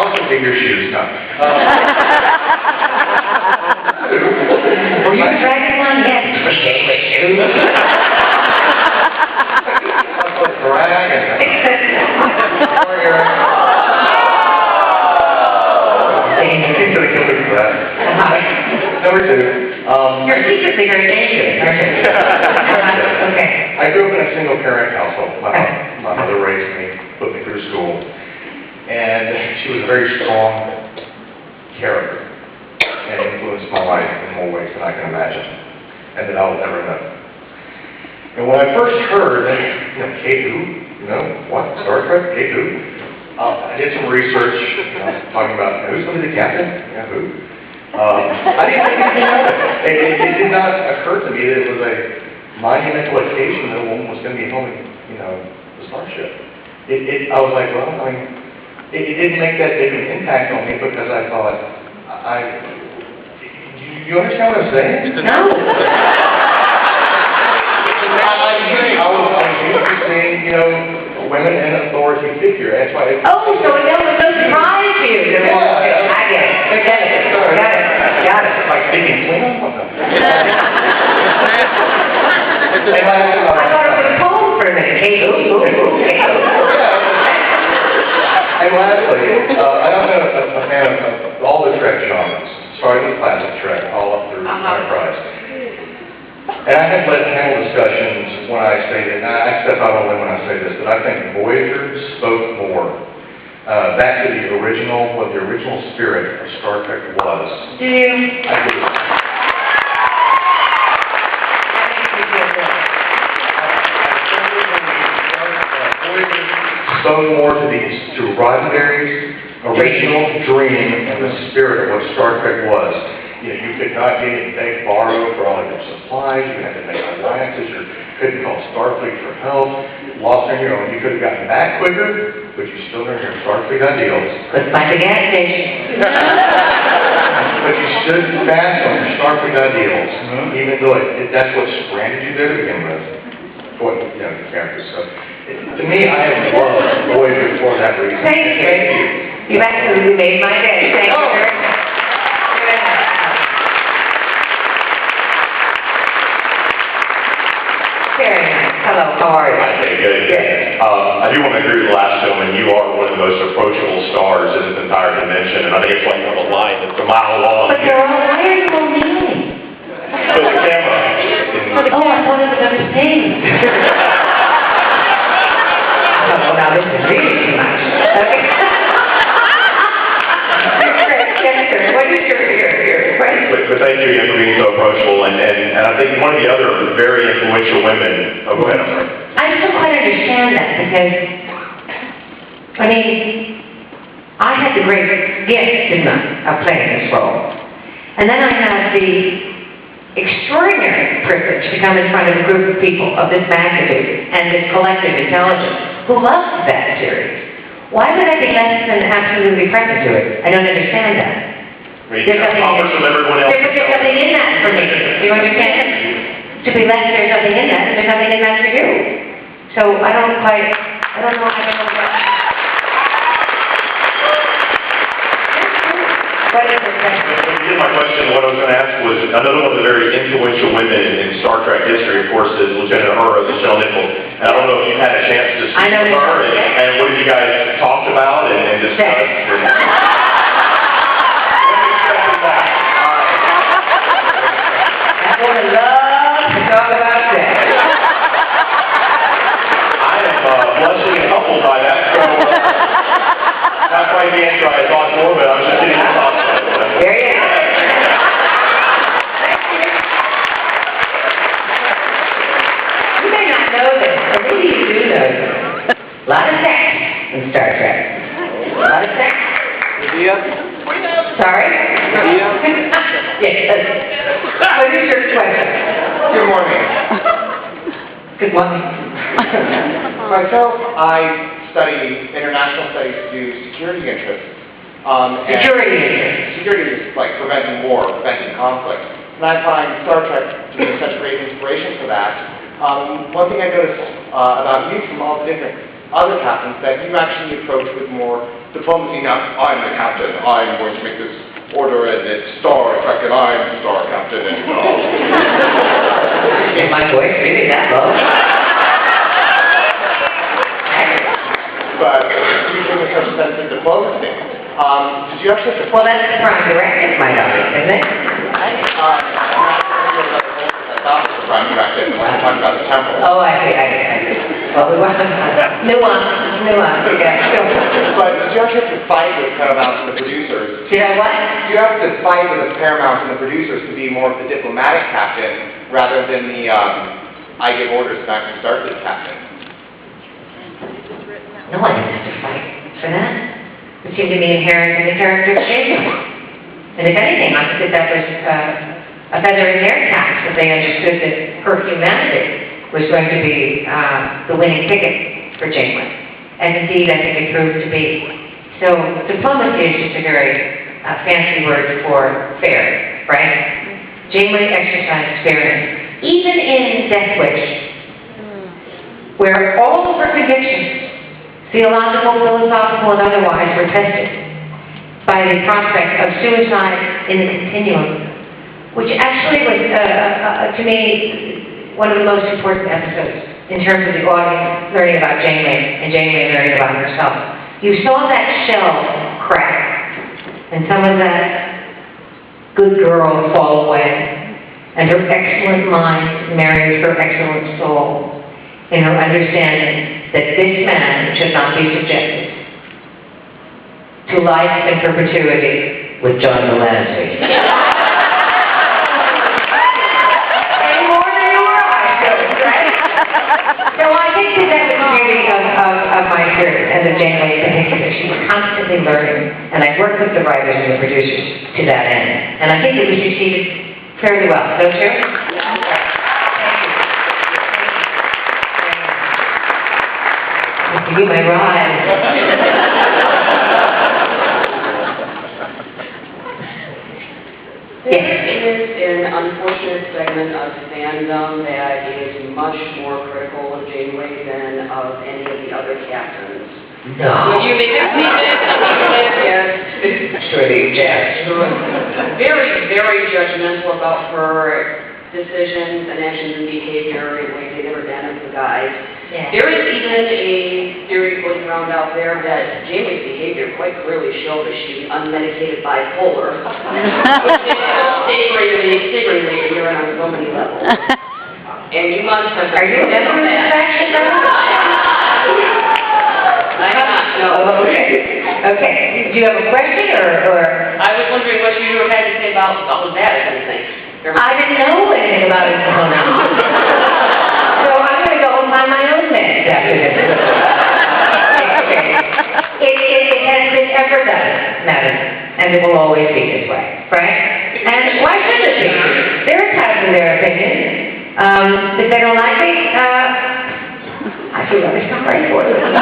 also dig your shoes. No. Were you Dragoncon? Yes. Gateway shoes. Number two. You're secretly very dangerous, aren't you? Okay. I grew up in a single-parent household. My mother raised me, put me through school, and she was a very strong character and influenced my life in more ways than I can imagine, and that I'll ever know. And when I first heard, K-Who, what? Star Trek? K-Who? I did some research, talking about who's going to be the captain? Who? I didn't think anything of it. It did not occur to me that it was a monumental occasion that a woman was going to be helming, the starship. I was like, well, it didn't make that big an impact on me because I thought, do you understand what I'm saying? No. I was used to seeing, women in authority figure. That's why. Oh, so that was no surprise to you. Yeah. I get it. Got it. Like speaking Klingon? I thought it was a poem for a minute. And lastly, I'm a fan of all the Trek genres, starting with classic Trek, all up through Enterprise. And I have led panel discussions when I say that, and I step out on a limb when I say this, that I think Voyager spoke more back to the original, what the original spirit of Star Trek was. Do you? I do. Voyager spoke more to Roddenberry's original dream and the spirit of what Star Trek was. You could not get and beg, borrow for all of your supplies. You had to make alliances. You couldn't call Starfleet for help. Lost on your own. You could have gotten back quicker, but you still earned your Starfleet ideals. It's like a gas station. But you stood fast on your Starfleet ideals, even though that's what stranded you there to begin with. The characters. So, to me, I have loved Voyager for that reason. Thank you. You've absolutely made my day. Thank you very much. Very nice. Hello, how are you? Okay, good. Yes. I do want to agree with the last gentleman. You are one of the most approachable stars in this entire dimension, and I think it's like on a line that's a mile long. But they're all, why are you all kneeling? For the camera. Oh, I thought it was other things. Oh, now this is really too much. Okay. What is your question? But thank you again for being so approachable, and I think one of the other very influential women of Venom. I still quite understand that because, I had the great gift, didn't I, of playing this role. And then I had the extraordinary privilege to come in front of a group of people of this magnitude and this collective intelligence who loved that series. Why would I be less than absolutely present to it? I don't understand that. There's something in that for me. Do you understand? To be less, there's nothing in that, and there's nothing in that for you. So I don't know what. What is the question? My question, what I was going to ask was, another one of the very influential women in Star Trek history, of course, is Lieutenant Uhura, Michelle Nichols. And I don't know if you had a chance to speak with her, and what have you guys talked about and discussed? I would love to talk about that. I am blushing and humbled by that. So, not quite the answer I thought for, but I was just getting your thoughts on it. There you go. You may not know this, or maybe you do know this. A lot of sex in Star Trek. A lot of sex. Sorry? Yes. What is your question? Good morning. Good morning. Myself, I study international studies to do security interests. Security interests. Security is like preventing war, preventing conflict. And I find Star Trek to be such a great inspiration for that. One thing I noticed about you from all the different other captains that you actually approach with more diplomacy. Now, I'm the captain, I'm going to make this order, and it's Star Trek, and I'm the Star Captain, and Is my voice really that low? but you bring a certain sense of diplomacy. Did you actually have to... Well, that's the prime directive, my darling, isn't it? Prime directive, when I'm talking about the temple. Oh, I see. Well, we want nuance, yeah, sure. But did you actually have to fight with Paramount and the producers? Did I what? Do you have to fight with the Paramount and the producers to be more of the diplomatic captain rather than the I give orders and actually start this captain? No, I didn't have to fight for that. It seemed to be inherent in the character of Jason. And if anything, I think that was a feather in their caps, that they understood that her humanity was going to be the winning ticket for Janeway. And indeed, I think it proved to be. So diplomacy is just a very fancy word for fair, right? Janeway exercised fairness, even in Death Wish, where all of her convictions, theological, philosophical, and otherwise, were tested by the prospect of suicide in the continuum, which actually was, to me, one of the most important episodes in terms of the audience learning about Janeway and Janeway learning about herself. You saw that shell crack, and some of that good girl fall away, and her excellent mind married her excellent soul in her understanding that this man should not be subjected to life and perpetuity with John Delancey. So I think that was the beauty of my experience and of Janeway in particular. She was constantly learning, and I worked with the writers and the producers to that end. And I think that we succeeded fairly well, don't you? I'll give you my ride. There is an unfortunate segment of fandom that is much more critical of Janeway than of any of the other captains. No. Would you make a statement? Yes. Surely, yes. Very, very judgmental about her decisions and actions and behavior in ways they never been as the guys. Yeah. There is even a theory going around out there that Janeway's behavior quite clearly showed that she's unmedicated bipolar, which is still staggeringly ignorant on so many levels. And you must have... Are you ever that? I'm not, no. Oh, okay. Okay. Do you have a question, or? I was wondering what you had to say about all of that, if anything. I didn't know anything about it until now. So I'm going to go and find my own meds after this. It has been ever done, madam, and it will always be this way, right? And why should it be? They're entitled to their opinion. If they don't like it, I feel very sorry for them.